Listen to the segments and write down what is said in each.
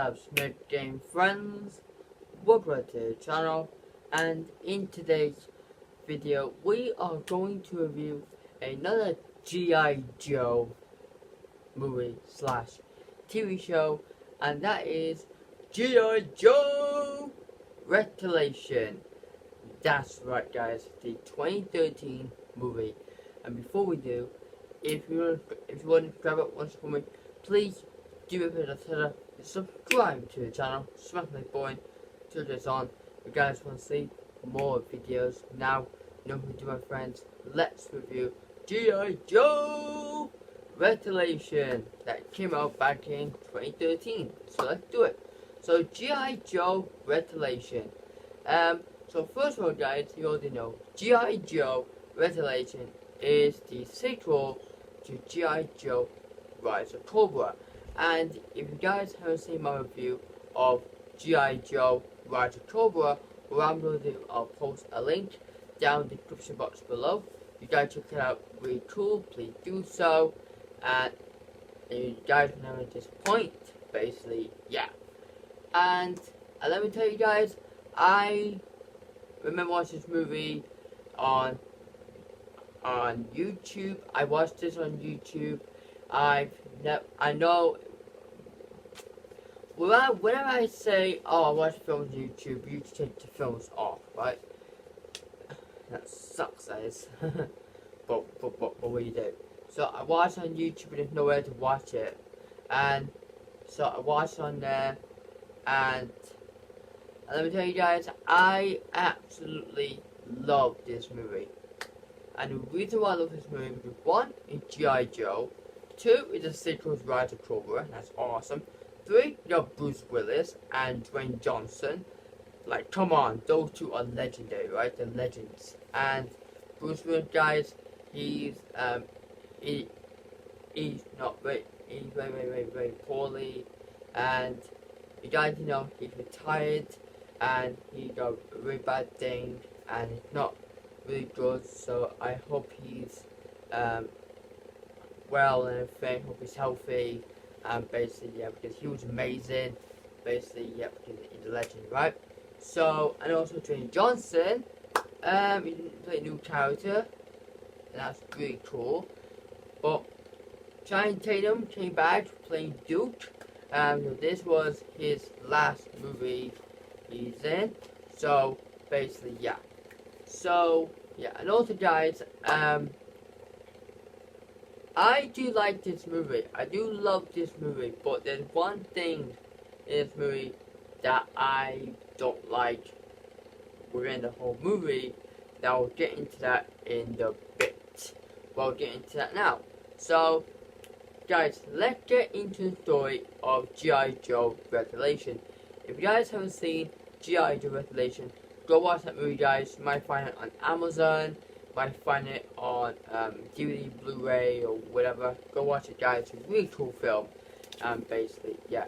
up, Smith Game friends? Welcome to the channel, and in today's video we are going to review another G.I. Joe movie slash TV show, and that is G.I. Joe Retaliation. That's right guys, the 2013 movie. And before we do, if you want to grab it once for me, please do it with a thumbs up, subscribe to the channel, smash the button, turn this on. If you guys want to see more videos, now you know what to do, my friends. Let's review G.I. Joe Retaliation that came out back in 2013. So let's do it. So G.I. Joe Retaliation. So first of all guys, you already know G.I. Joe Retaliation is the sequel to G.I. Joe Rise of Cobra. And if you guys haven't seen my review of G.I. Joe Rise of Cobra, what I'm going to do, I'll post a link down in the description box below. You guys check it out, really cool, please do so. And you guys will never disappoint, basically, yeah. And let me tell you guys, I remember watching this movie on YouTube. I watched this on YouTube. I know whenever I say, oh, I watch films on YouTube, you take the films off, right? That sucks, that is. but what do you do? So I watched on YouTube and there's nowhere to watch it, and so I watched on there, and let me tell you guys, I absolutely love this movie. And the reason why I love this movie is because 1 is G.I. Joe, 2 is the sequel's Rise of Cobra, that's awesome. 3, you got Bruce Willis and Dwayne Johnson. Like, come on, those two are legendary, right? They're legends. And Bruce Willis, guys, he's very poorly, and you guys, you know, he's retired, and he got a really bad thing, and it's not really good. So I hope he's well and everything. Hope he's healthy. Basically, yeah, because he was amazing. Basically, yeah, because he's a legend, right? So, and also Dwayne Johnson, he played a new character, and that's really cool. But Channing Tatum came back playing Duke. This was his last movie he's in. So basically, yeah. So yeah, and also guys, I do like this movie. I do love this movie, but there's one thing in this movie that I don't like within the whole movie. That I'll get into that in the bit. We'll get into that now. So, guys, let's get into the story of G.I. Joe Retaliation. If you guys haven't seen G.I. Joe Retaliation, go watch that movie, guys. You might find it on Amazon, you might find it on DVD, Blu-ray, or whatever. Go watch it, guys. It's a really cool film. Basically, yeah.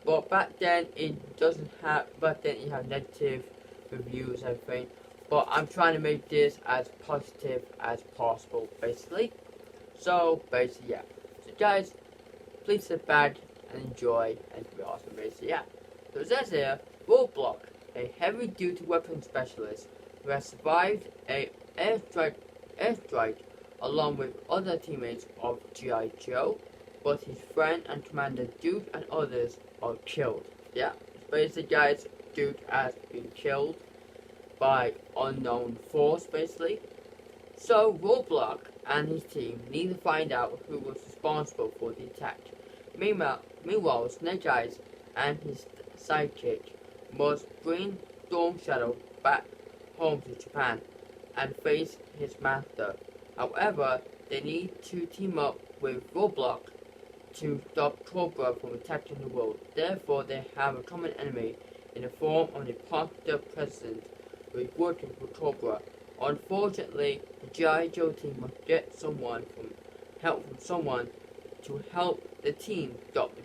But back then, it doesn't have. Back then, you have negative reviews and everything. But I'm trying to make this as positive as possible, basically. So, basically, yeah. So, guys, please sit back and enjoy, and it'll be awesome, basically, yeah. So, it says here, Roadblock, a heavy-duty weapons specialist who has survived an airstrike along with other teammates of G.I. Joe, but his friend and Commander Duke and others are killed. Yeah, basically, guys, Duke has been killed by unknown force, basically. So Roadblock and his team need to find out who was responsible for the attack. Meanwhile, Snake Eyes and his sidekick must bring Storm Shadow back home to Japan and face his master. However, they need to team up with Roadblock to stop Cobra from attacking the world. Therefore, they have a common enemy in the form of the popular president who is working for Cobra. Unfortunately, the G.I. Joe team must get help from someone to help the team stop the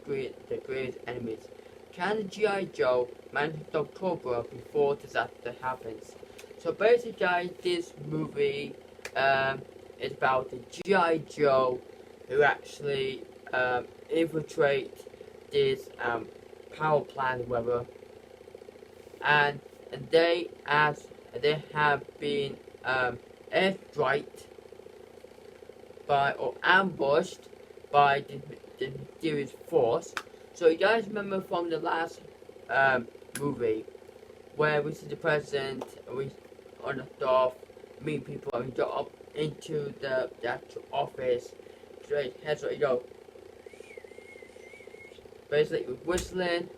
greatest enemies. Can the G.I. Joe manage to stop Cobra before disaster happens? So basically, guys, this movie is about the G.I. Joe who actually infiltrate this power plant, whatever, and they have been airstriked by or ambushed by the mysterious force. So you guys remember from the last movie where we see the president, we on the staff meet people, and we go up into the actual office. Straight heads, so you go. Basically, with whistling.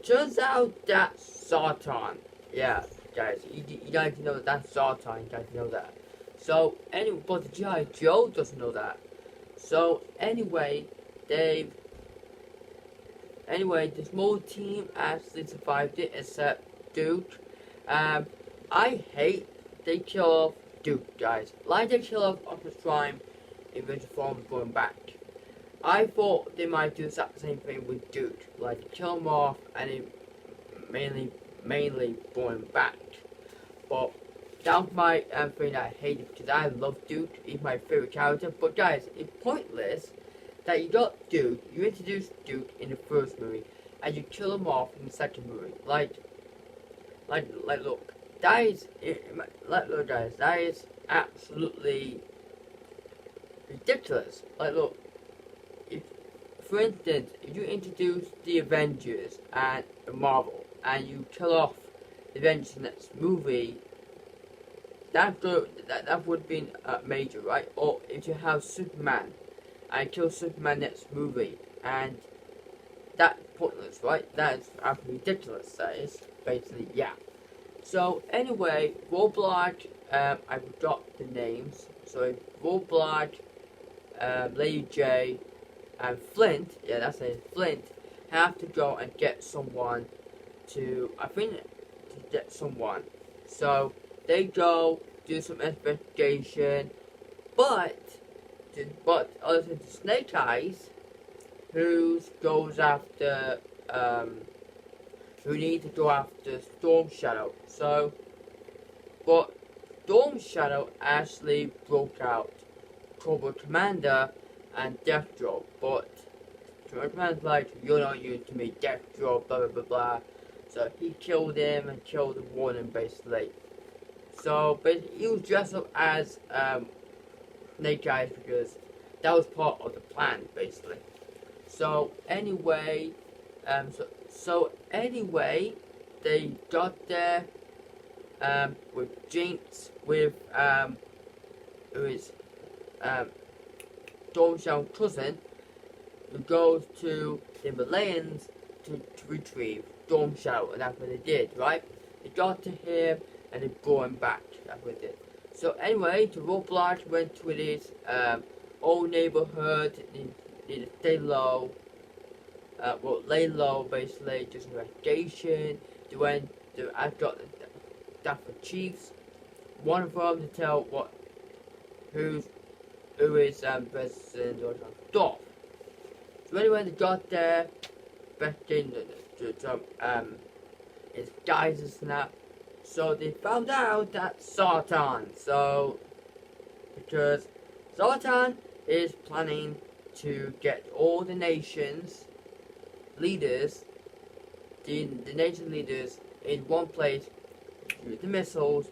Turns out that's Sartan. Yeah, guys, you guys know that's Sartan. You guys know that. So anyway, but the G.I. Joe doesn't know that. So anyway, the small team actually survived it, except Duke. I hate they kill off Duke, guys. Like they kill off Optimus Prime in Virtual Form going back. I thought they might do the exact same thing with Duke, like kill him off and then mainly bring him back. But that was my thing that I hated, because I love Duke. He's my favorite character. But guys, it's pointless that you got Duke, you introduced Duke in the first movie, and you kill him off in the second movie. Like look, that is, look guys, that is absolutely ridiculous. Like look, if, for instance, if you introduce the Avengers and Marvel, and you kill off the Avengers next movie, that would be major, right? Or if you have Superman and kill Superman next movie, and that's pointless, right? That is absolutely ridiculous. That is basically, yeah. So anyway, Roblox, I forgot the names. So Roblox, Lady J, and Flint, yeah, that's it, Flint, have to go and get someone to, I think, to get someone. So they go do some investigation, but other than Snake Eyes, who goes after, who need to go after Storm Shadow. So, but Storm Shadow actually broke out Cobra Commander and Deathstroke, but Cobra Commander's like, you're not used to me, Deathstroke, blah blah blah blah. So he killed him and killed the warden basically. So basically he was dressed up as Snake Eyes because that was part of the plan basically. So anyway, so anyway, they got there with Jinx, with who is Storm Shadow's cousin, who goes to the Himalayas to retrieve Storm Shadow, and that's what they did, right? They got to him and they brought him back. That's what they did. So anyway, the Roblox went to his old neighborhood. Need to stay low. Well, lay low basically. Just investigation. They went. I got the Dapper Chiefs. One of them to tell who is President or Dolph. So anyway, they got there, investigating his guises and that. So they found out that Sartan. So because Sartan is planning to get all the nations leaders, the nation leaders in one place, use the missiles,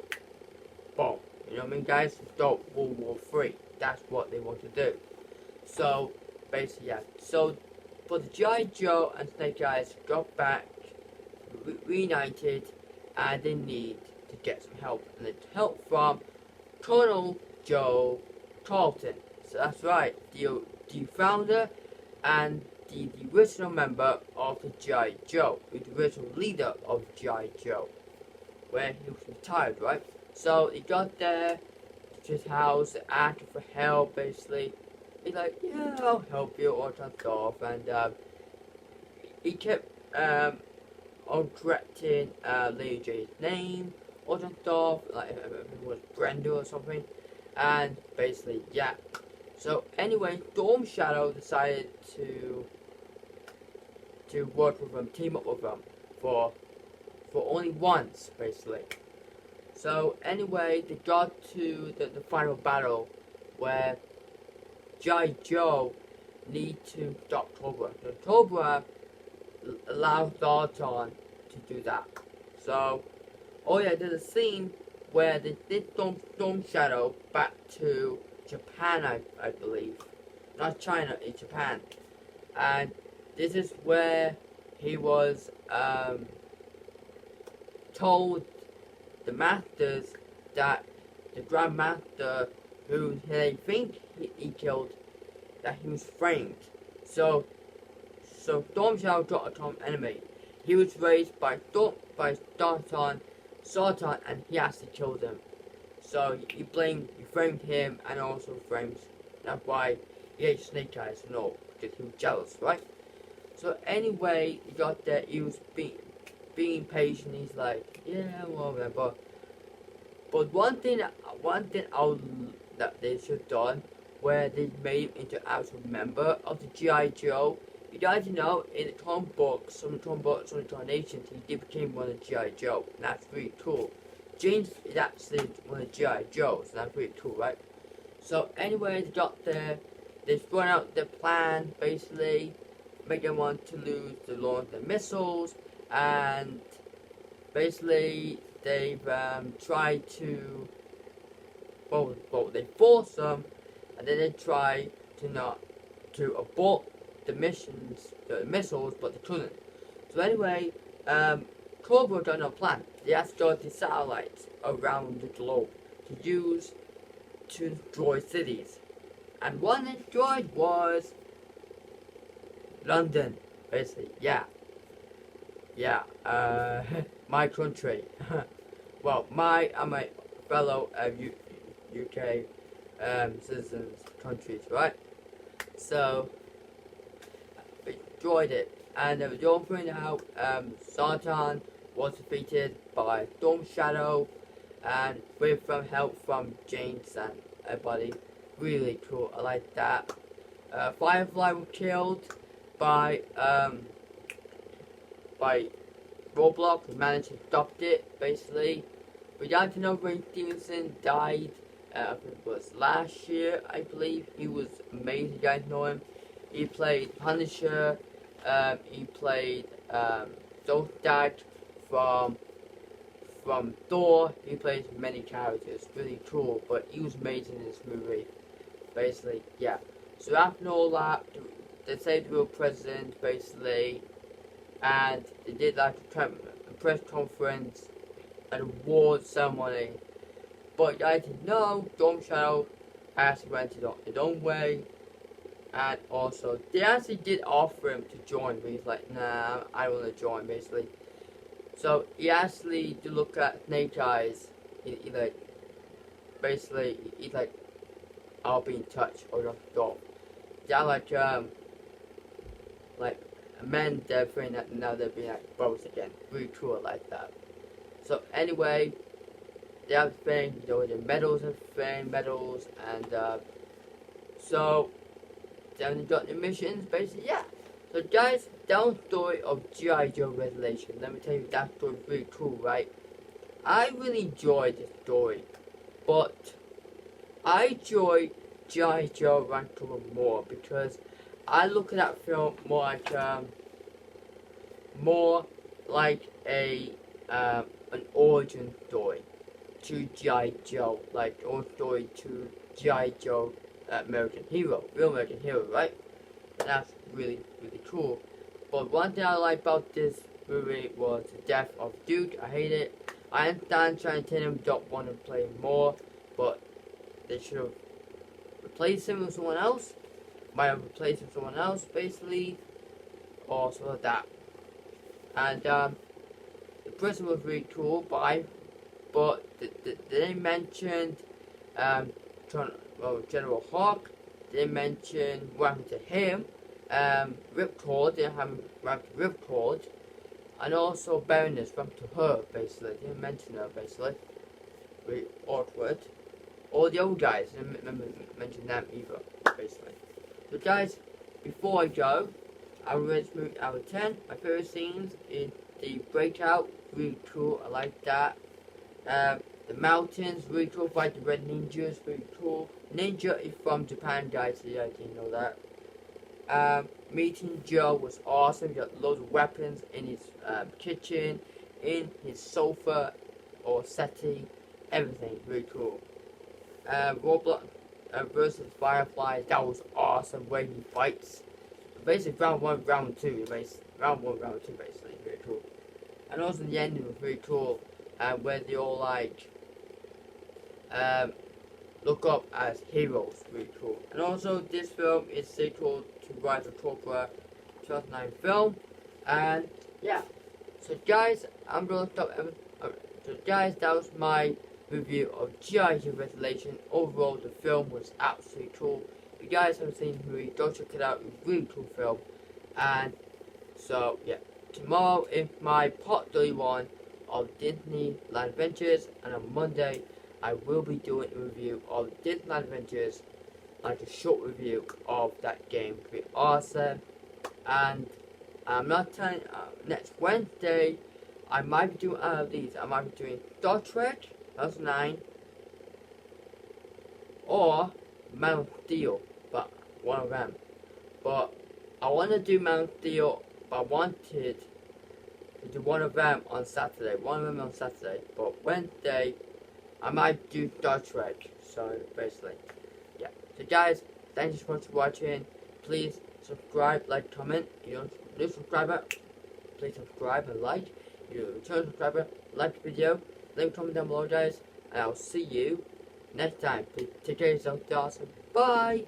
boom. You know what I mean, guys? Start World War III. That's what they want to do. So basically, yeah. So, but the G.I. Joe and Snake Eyes got back, reunited, and they need to get some help. And it's help from Colonel Joe Carlton. So that's right, the founder and the original member of the G.I. Joe, the original leader of G.I. Joe, where he was retired, right? So he got there to his house, asking for help, basically. He's like, yeah, I'll help you, all that stuff. And he kept on correcting Lady J's name, all that stuff, like it was Brenda or something. And basically, yeah. So anyway, Storm Shadow decided to work with them, team up with them for only once, basically. So anyway, they got to the final battle where G.I. Joe need to stop Cobra. So Cobra allow Zartan to do that. So, oh yeah, there's a scene where they did Storm Shadow back to Japan, I believe. Not China, it's Japan. And this is where he was told the masters that the Grand Master, who they think he killed, that he was framed. So Storm Shadow got a common enemy. He was raised by Sartan, and he actually killed him. So he framed him and also frames. That's why he hates Snake Eyes and all, because he was jealous, right? So anyway, he got there. He was being patient. He's like, yeah, whatever. But one thing that they should have done, where they made him into an actual member of the G.I. Joe. You guys know, in the comic books, some of the Retaliation, he did become one of the G.I. Joe, and that's really cool. James is actually one of the G.I. Joes, and that's really cool, right? So anyway, they got there, they spun out their plan, basically, make them want to lose to launch their missiles, and basically, they've tried to, well, they force them, and then they try to abort the missiles, but they couldn't. So anyway, Cobra got no plan. They had to go to satellites around the globe to use to destroy cities. And one they destroyed was London, basically, yeah, my country. Well, I'm a fellow UK citizens countries, right? So they destroyed it, and they all pointed out Sartan was defeated by Storm Shadow, and with help from James and everybody. Really cool, I like that. Firefly was killed by Roblox. We managed to stop it, basically. We got to know Ray Stevenson died, I think it was last year, I believe. He was amazing, you guys know him. He played Punisher, he played Zoltak from Thor. He plays many characters, really cool, but he was amazing in this movie, basically, yeah. So after all that, they saved the real president, basically, and they did like a press conference, an award ceremony. But I didn't know Storm Shadow actually went his own way, and also they actually did offer him to join, but he's like, nah, I don't want to join, basically. So he actually did look at Snake Eyes. He like, basically, he's like, I'll be in touch, or just stop. They're like men, they're feeling that now they're being like brothers again. Really cool, like that. So anyway, they have the thing, the medals and medals, and so then they got the missions, basically, yeah. So guys, that was the story of G.I. Joe Retaliation. Let me tell you, that story is really cool, right? I really enjoyed this story, but I enjoy G.I. Joe Retaliation more because I look at that film more like an origin story to G.I. Joe, like an origin story to G.I. Joe American hero, real American hero, right? And that's really, really cool. But one thing I like about this movie was the death of Duke. I hate it. I understand trying to tell him don't want to play more, but they should have replaced him with someone else. Might have replaced him with someone else, basically, or something like that. And the person was really cool, but they mentioned General Hawk. They mentioned what happened to him. Ripcord, they have Ripcord, and also Baroness, what happened to her, basically. They didn't mention her, basically. Really awkward. All the old guys, didn't mention them either, basically. So guys, before I go, I will rate this movie out of 10. My favorite scenes is the breakout, really cool, I like that. The mountains, really cool. Fight the red ninjas, really cool. Ninja is from Japan, guys, so yeah, I didn't know that. Meeting Joe was awesome. He got loads of weapons in his kitchen, in his sofa or settee, everything really cool. Roblox versus Firefly, that was awesome. Where he fights, basically round 1, round 2, round 1, round 2, basically really cool. And also the ending was really cool, where they all like look up as heroes, really cool. And also this film is sequel to Rise of Cobra 2009 film, and yeah. So guys, I'm gonna stop. So guys, that was my review of G.I.Joe Retaliation. Overall, the film was absolutely cool. If you guys haven't seen the movie, go check it out. It's a really cool film. And so yeah, tomorrow is my part 31 of Disneyland Adventures, and on Monday I will be doing a review of Disneyland Adventures, like a short review of that game. It'll be awesome. And I'm not telling. Next Wednesday, I might be doing these. I might be doing Star Trek 2009 or Man of Steel, but one of them. But I want to do Man of Steel, but I wanted to do one of them on Saturday. But Wednesday, I might do Star Trek. So basically, yeah. So guys, thank you so much for watching. Please subscribe, like, comment. If you don't new subscriber, please subscribe and like. If you're a return subscriber, like the video, leave a comment down below guys, and I'll see you next time. Please take care of yourself, awesome. Bye!